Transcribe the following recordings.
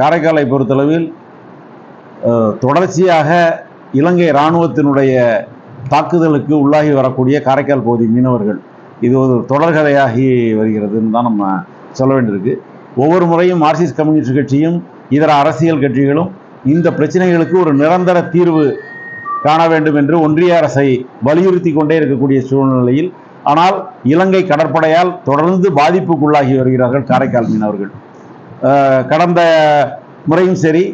காரைக்காலை பொறுத்தளவில் தொடர்ச்சியாக இலங்கை இராணுவத்தினுடைய தாக்குதலுக்கு உள்ளாகி வரக்கூடிய காரைக்கால் பகுதி மீனவர்கள் இது ஒரு தொடர்கதையாகி வருகிறதுன்னு தான் நம்ம சொல்ல வேண்டியிருக்கு. ஒவ்வொரு முறையும் மார்க்சிஸ்ட் கம்யூனிஸ்ட் கட்சியும் இதர அரசியல் கட்சிகளும் இந்த பிரச்சனைகளுக்கு ஒரு நிரந்தர தீர்வு காண வேண்டும் என்று ஒன்றிய அரசை வலியுறுத்தி கொண்டே இருக்கக்கூடிய சூழ்நிலையில், ஆனால் இலங்கை கடற்படையால் தொடர்ந்து பாதிப்புக்குள்ளாகி வருகிறார்கள் காரைக்கால் மீனவர்கள். கடந்த முறையும் சரி,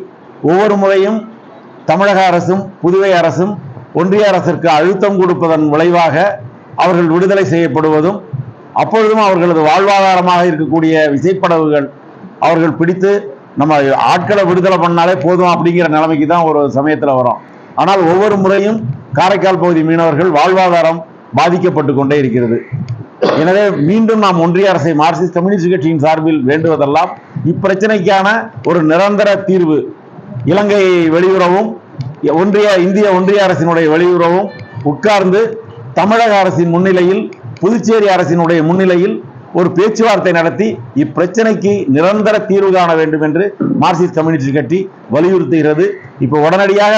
ஒவ்வொரு முறையும் தமிழக அரசும் புதுவை அரசும் ஒன்றிய அரசிற்கு அழுத்தம் கொடுப்பதன் விளைவாக அவர்கள் விடுதலை செய்யப்படுவதும், அப்பொழுதும் அவர்களது வாழ்வாதாரமாக இருக்கக்கூடிய விசைப்படகுகள் அவர்கள் பிடித்து நம்ம ஆட்களை விடுதலை பண்ணாலே போதும் அப்படிங்கிற நிலைமைக்கு தான் ஒரு சமயத்தில் வரும். ஆனால் ஒவ்வொரு முறையும் காரைக்கால் பகுதி மீனவர்கள் வாழ்வாதாரம் பாதிக்கப்பட்டு கொண்டே இருக்கிறது. எனவே மீண்டும் நாம் ஒன்றிய அரசை மார்க்சிஸ்ட் கம்யூனிஸ்ட் கட்சியின் சார்பில் வேண்டுவதெல்லாம் இப்பிரச்சனைக்கான ஒரு நிரந்தர தீர்வு இலங்கை வெளியுறவும் இந்திய ஒன்றிய அரசினுடைய வெளியுறவும் உட்கார்ந்து தமிழக அரசின் முன்னிலையில் புதுச்சேரி அரசினுடைய முன்னிலையில் ஒரு பேச்சுவார்த்தை நடத்தி இப்பிரச்சனைக்கு நிரந்தர தீர்வு காண வேண்டும் என்று மார்க்சிஸ்ட் கம்யூனிஸ்ட் கட்சி வலியுறுத்துகிறது. இப்போ உடனடியாக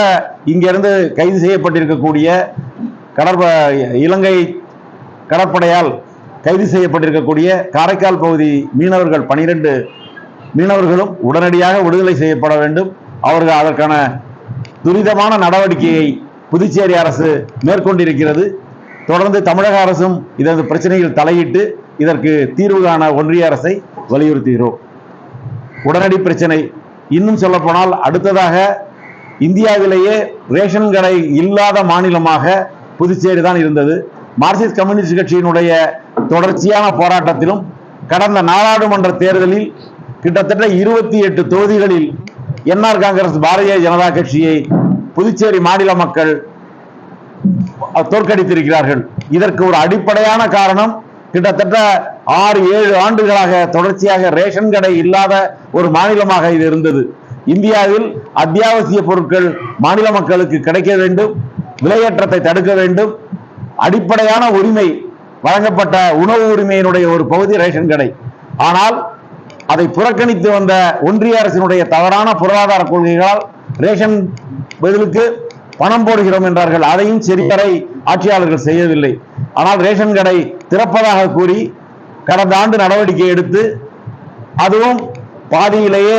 இங்கிருந்து கைது செய்யப்பட்டிருக்கக்கூடிய இலங்கை கடற்படையால் கைது செய்யப்பட்டிருக்கக்கூடிய காரைக்கால் பகுதி மீனவர்கள் 12 மீனவர்களும் உடனடியாக விடுதலை செய்யப்பட வேண்டும். அவர்கள் அதற்கான துரிதமான நடவடிக்கையை புதுச்சேரி அரசு மேற்கொண்டிருக்கிறது. தொடர்ந்து தமிழக அரசும் இதற்கு பிரச்சனையில் தலையிட்டு இதற்கு தீர்வு காண ஒன்றிய அரசை வலியுறுத்துகிறோம். உடனடி பிரச்சனை இன்னும் சொல்லப்போனால் அடுத்ததாக இந்தியாவிலேயே ரேஷன் கடை இல்லாத மாநிலமாக புதுச்சேரி தான் இருந்தது. மார்க்சிஸ்ட் கம்யூனிஸ்ட் கட்சியினுடைய தொடர்ச்சியான போராட்டத்திலும் கடந்த நாடாளுமன்ற தேர்தலில் கிட்டத்தட்ட 28 தொகுதிகளில் என்ஆர் காங்கிரஸ் பாரதிய ஜனதா கட்சியை புதுச்சேரி மாநில மக்கள் தோற்கடித்திருக்கிறார்கள். இதற்கு ஒரு அடிப்படையான காரணம் கிட்டத்தட்ட 6-7 ஆண்டுகளாக தொடர்ச்சியாக ரேஷன் கடை இல்லாத ஒரு மாநிலமாக இது இருந்தது. இந்தியாவில் அத்தியாவசிய பொருட்கள் மாநில மக்களுக்கு கிடைக்க வேண்டும், விலையேற்றத்தை தடுக்க வேண்டும், அடிப்படையான உரிமை வழங்கப்பட்ட உணவு உரிமையினுடைய ஒரு பகுதி ரேஷன் கடை. ஆனால் அதை புறக்கணித்து வந்த ஒன்றிய அரசினுடைய தவறான பொருளாதார கொள்கைகளால் ரேஷன் பதிலுக்கு பணம் போடுகிறோம் என்றார்கள். அதையும் சரிவரை ஆட்சியாளர்கள் செய்யவில்லை. ஆனால் ரேஷன் கடை திறப்பதாக கூறி கடந்த ஆண்டு நடவடிக்கை எடுத்து அதுவும் பாதியிலேயே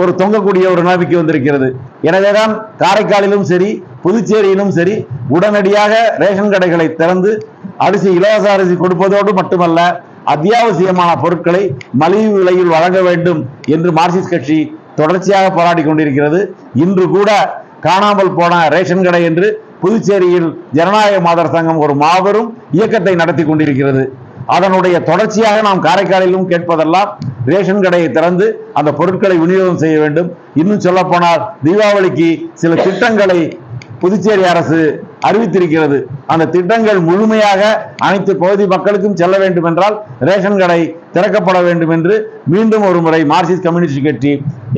ஒரு தொங்கக்கூடிய ஒரு நிலைமைக்கு வந்திருக்கிறது. எனவேதான் காரைக்காலிலும் சரி புதுச்சேரியிலும் சரி உடனடியாக ரேஷன் கடைகளை திறந்து அரிசி இலவச அரிசி கொடுப்பதோடு மட்டுமல்ல அத்தியாவசியமான பொருட்களை மலிவு விலையில் வழங்க வேண்டும் என்று மார்க்சிஸ்ட் கட்சி தொடர்ச்சியாக போராடி கொண்டிருக்கிறது. இன்று கூட காணாமல் போன ரேஷன் கடை என்று புதுச்சேரியில் ஜனநாயக மாதர் சங்கம் ஒரு மாபெரும் இயக்கத்தை நடத்தி கொண்டிருக்கிறது. அதனுடைய தொடர்ச்சியாக நாம் காரைக்காலிலும் கேட்பதெல்லாம் ரேஷன் கடையை திறந்து அந்த பொருட்களை விநியோகம் செய்ய வேண்டும். இன்னும் சொல்ல போனால் தீபாவளிக்கு சில திட்டங்களை புதுச்சேரி அரசு அறிவித்திருக்கிறது. அந்த திட்டங்கள் முழுமையாக அனைத்து பகுதி மக்களுக்கும் செல்ல வேண்டும் என்றால் ரேஷன் கடை திறக்கப்பட வேண்டும் என்று மீண்டும் ஒரு முறை மார்க்சிஸ்ட் கம்யூனிஸ்ட் கட்சி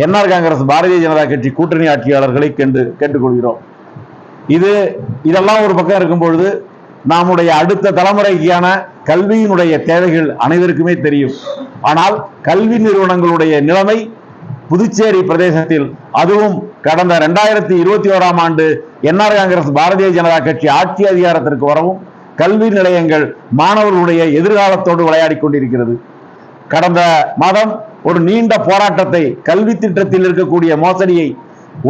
என்ஆர் காங்கிரஸ் பாரதிய ஜனதா கட்சி கூட்டணி ஆட்சியாளர்களை கேட்டுக்கொள்கிறோம். இதெல்லாம் ஒரு பக்கம் இருக்கும் பொழுது நம்முடைய அடுத்த தலைமுறைக்கான கல்வியினுடைய தேவைகள் அனைவருக்குமே தெரியும். ஆனால் கல்வி நிறுவனங்களுடைய நிலைமை புதுச்சேரி பிரதேசத்தில் அதுவும் கடந்த 2021ஆம் ஆண்டு என்ஆர் காங்கிரஸ் பாரதிய ஜனதா கட்சி ஆட்சி அதிகாரத்திற்கு வரவும் கல்வி நிலையங்கள் மாணவர்களுடைய எதிர்காலத்தோடு விளையாடி கொண்டிருக்கிறது. கடந்த மாதம் ஒரு நீண்ட போராட்டத்தை கல்வி திட்டத்தில் இருக்கக்கூடிய மோசடியை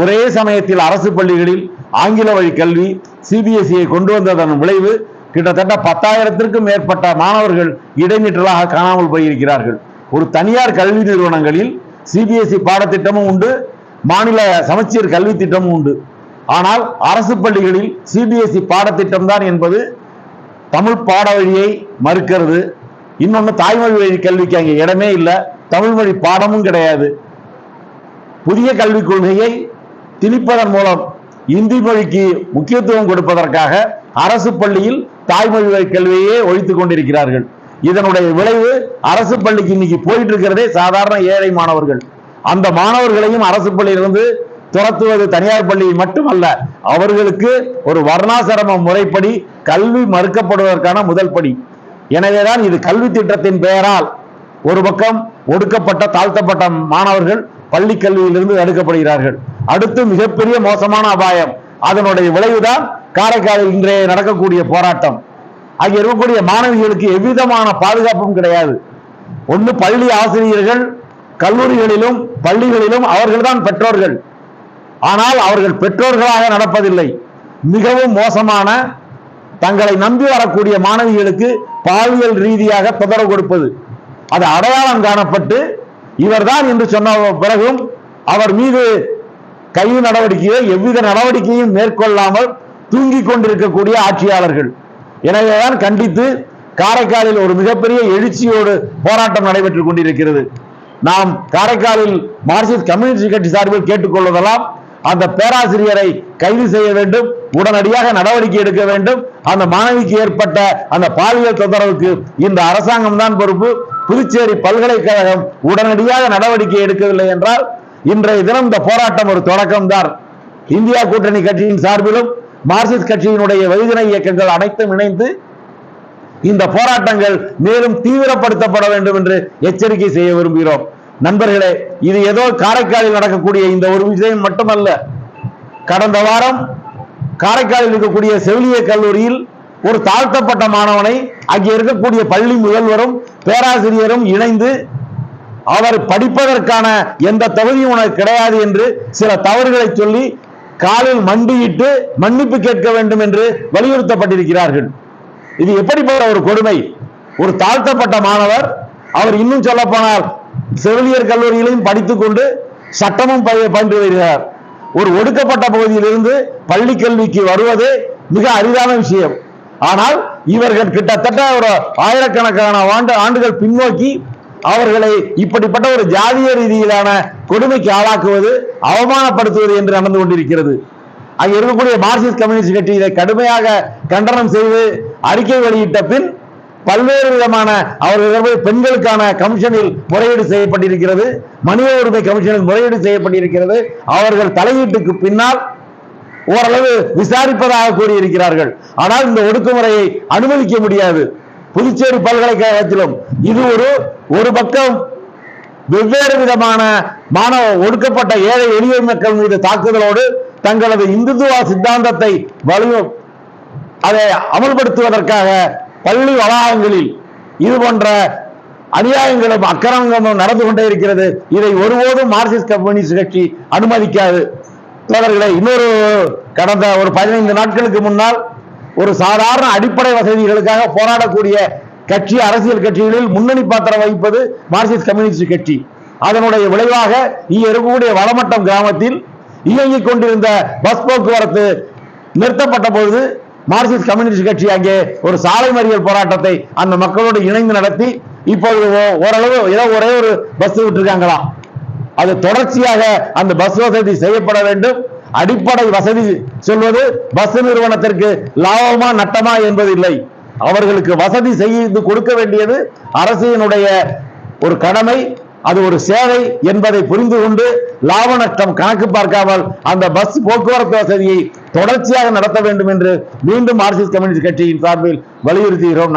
ஒரே சமயத்தில் அரசு பள்ளிகளில் ஆங்கில வழி கல்வி சிபிஎஸ்இ கொண்டு வந்ததன் விளைவு கிட்டத்தட்ட 10,000க்கும் மேற்பட்ட மாணவர்கள் இடைநிற்றலாக காணாமல் போயிருக்கிறார்கள். ஒரு தனியார் கல்வி நிறுவனங்களில் சிபிஎஸ்இ பாடத்திட்டமும் உண்டு, மாநில சமச்சீர் கல்வி திட்டமும் உண்டு. ஆனால் அரசு பள்ளிகளில் சிபிஎஸ்இ பாடத்திட்டம் தான் என்பது தமிழ் பாட வழியை மறுக்கிறது. இன்னொன்று தாய்மொழி வழி கல்விக்கு அங்கே இடமே இல்லை, தமிழ் மொழி பாடமும் கிடையாது. புதிய கல்விக் கொள்கையை திணிப்பதன் மூலம் இந்தி மொழிக்கு முக்கியத்துவம் கொடுப்பதற்காக அரசு பள்ளியில் தாய்மொழி வழி கல்வியை ஒழித்துக் கொண்டிருக்கிறார்கள். இதனுடைய விளைவு அரசு பள்ளிக்கு இன்னைக்கு போயிட்டு இருக்கிறதே சாதாரண ஏழை மாணவர்கள். அந்த மாணவர்களையும் அரசு பள்ளியிலிருந்து துரத்துவது தனியார் பள்ளி மட்டுமல்ல, அவர்களுக்கு ஒரு வர்ணாசிரம முறைப்படி கல்வி மறுக்கப்படுவதற்கான முதல் படி. எனவேதான் இது கல்வி திட்டத்தின் பெயரால் ஒரு பக்கம் ஒடுக்கப்பட்ட தாழ்த்தப்பட்ட மாணவர்கள் பள்ளி கல்வியிலிருந்து தடுக்கப்படுகிறார்கள். அடுத்து மிகப்பெரிய மோசமான அபாயம், அதனுடைய விளைவுதான் காரைக்காலில் இன்றைய நடக்கக்கூடிய போராட்டம். அங்கே இருக்கக்கூடிய மாணவிகளுக்கு எவ்விதமான பாதுகாப்பும் கிடையாது. ஒன்று பள்ளி ஆசிரியர்கள், கல்லூரிகளிலும் பள்ளிகளிலும் அவர்கள்தான் பெற்றோர்கள். ஆனால் அவர்கள் பெற்றோர்களாக நடப்பதில்லை. மிகவும் மோசமான, தங்களை நம்பி வரக்கூடிய மாணவிகளுக்கு பாலியல் ரீதியாக தொந்தரவு கொடுப்பது, அது அடையாளம் காணப்பட்டு இவர்தான் என்று சொன்ன பிறகும் அவர் மீது கைது நடவடிக்கையோ எவ்வித நடவடிக்கையும் மேற்கொள்ளாமல் தூங்கிக் கொண்டிருக்கக்கூடிய ஆட்சியாளர்கள். எனவேதான் கண்டித்து காரைக்காலில் ஒரு மிகப்பெரிய எழுச்சியோடு போராட்டம் நடைபெற்றுக் கொண்டிருக்கிறது. நாம் காரைக்காலில் மார்க்சிஸ்ட் கம்யூனிஸ்ட் கட்சி சார்பில் கேட்டுக்கொள்வதெல்லாம், அந்த பேராசிரியரை கைது செய்ய வேண்டும், உடனடியாக நடவடிக்கை எடுக்க வேண்டும். அந்த மாணவிக்கு ஏற்பட்ட அந்த பாலியல் தொந்தரவுக்கு இந்த அரசாங்கம் தான் பொறுப்பு. புதுச்சேரி பல்கலைக்கழகம் உடனடியாக நடவடிக்கை எடுக்கவில்லை என்றால் இன்றைய தினம் இந்த போராட்டம் ஒரு தொடக்கம்தான். இந்தியா கூட்டணி கட்சியின் சார்பிலும் மார்க்சிஸ்ட் கட்சியினுடைய வெகுஜன இயக்கங்கள் அனைத்தும் இணைந்து இந்த போராட்டங்கள் மேலும் தீவிரப்படுத்தப்பட வேண்டும் என்று எச்சரிக்கை செய்ய விரும்புகிறோம். நண்பர்களே, இது ஏதோ காரைக்காலில் நடக்கக்கூடிய இந்த ஒரு விஷயம் மட்டுமல்ல. கடந்த வாரம் காரைக்காலில் இருக்கக்கூடிய செவிலியர் கல்லூரியில் ஒரு தாழ்த்தப்பட்ட மாணவனை அங்கே இருக்கக்கூடிய பள்ளி முதல்வரும் பேராசிரியரும் இணைந்து, அவர் படிப்பதற்கான எந்த தகுதியும் உனக்கு கிடையாது என்று சில தவறுகளை சொல்லி காலில் மண்டியிட்டு மன்னிப்பு கேட்க வேண்டும் என்று வலியுறுத்தப்பட்டிருக்கிறார்கள். இது எப்படிப்பட்ட ஒரு கொடுமை! ஒரு தாழ்த்தப்பட்ட மாணவர், அவர் இன்னும் சொல்ல போனால் செவிலியர் கல்லூரியிலும் படித்துக் கொண்டு சட்டமும் பயின்று வருகிறார். ஒரு ஒடுக்கப்பட்ட பகுதியிலிருந்து பள்ளி கல்விக்கு வருவது மிக அரிதான விஷயம். ஆனால் இவர்கள் கிட்டத்தட்ட ஒரு ஆயிரக்கணக்கான ஆண்டுகள் பின்னோக்கி அவர்களை இப்படிப்பட்ட ஒரு ஜாதிய ரீதியிலான கொடுமைக்கு ஆளாக்குவது, அவமானப்படுத்துவது என்று நடந்து கொண்டிருக்கிறது. அங்கே இருக்கக்கூடிய மார்க்சிஸ்ட் கம்யூனிஸ்ட் கட்சி இதை கடுமையாக கண்டனம் செய்து அறிக்கை வெளியிட்ட பின் பல்வேறு விதமான அவர்கள் பெண்களுக்கான கமிஷனில் முறையீடு செய்யப்பட்டிருக்கிறது, மனித உரிமை கமிஷனில் முறையீடு செய்யப்பட்டிருக்கிறது. அவர்கள் தலையீட்டுக்கு பின்னால் ஓரளவு விசாரிப்பதாக கூறியிருக்கிறார்கள். ஆனால் இந்த ஒடுக்குமுறையை அனுமதிக்க முடியாது. புதுச்சேரி பல்கலைக்கழகத்திலும் இது ஒரு பக்கம் வெவ்வேறு விதமான மாணவ ஒடுக்கப்பட்ட ஏழை எளிய மக்கள் மீது தாக்குதலோடு தங்களது இந்துத்துவ சித்தாந்தத்தை அதை அமல்படுத்துவதற்காக பள்ளி வளாகங்களில் இது போன்ற அநியாயங்களும் அக்கிரமங்களும் நடந்து கொண்டே இருக்கிறது. இதை ஒருபோதும் மார்க்சிஸ்ட் கம்யூனிஸ்ட் கட்சி அனுமதிக்காது. இன்னொரு கடந்த ஒரு 15 நாட்களுக்கு முன்னால் ஒரு சாதாரண அடிப்படை வசதிகளுக்காக போராடக்கூடிய கட்சி, அரசியல் கட்சிகளில் முன்னணி பாத்திரம் வகிப்பது மார்க்சிஸ்ட் கம்யூனிஸ்ட் கட்சி. அதனுடைய விளைவாக இங்கே இருக்கக்கூடிய வளமட்டம் கிராமத்தில் இயங்கிக் கொண்டிருந்த பஸ் போக்குவரத்து நிறுத்தப்பட்ட பொழுது மார்க்சிஸ்ட் கம்யூனிஸ்ட் கட்சி அங்கே ஒரு சாலை மறியல் போராட்டத்தை அந்த மக்களோடு இணைந்து நடத்தி இப்போது ஓரளவு ஒரே ஒரு பஸ் விட்டுருக்காங்களாம். அது தொடர்ச்சியாக அந்த பஸ் வசதி செய்யப்பட வேண்டும். அடிப்படை வசதி சொல்வது பஸ் நிறுவனத்திற்கு லாபமா நட்டமா என்பது இல்லை. அவர்களுக்கு வசதி செய்து கொடுக்க வேண்டியது அரசினுடைய ஒரு கடமை, அது ஒரு சேவை என்பதை புரிந்து கொண்டு லாப நஷ்டம் கணக்கு பார்க்காமல் அந்த பஸ் போக்குவரத்து வசதியை தொடர்ச்சியாக நடத்த வேண்டும் என்று மீண்டும் மார்க்சிஸ்ட் கம்யூனிஸ்ட் கட்சியின் சார்பில் வலியுறுத்துகிறோம்.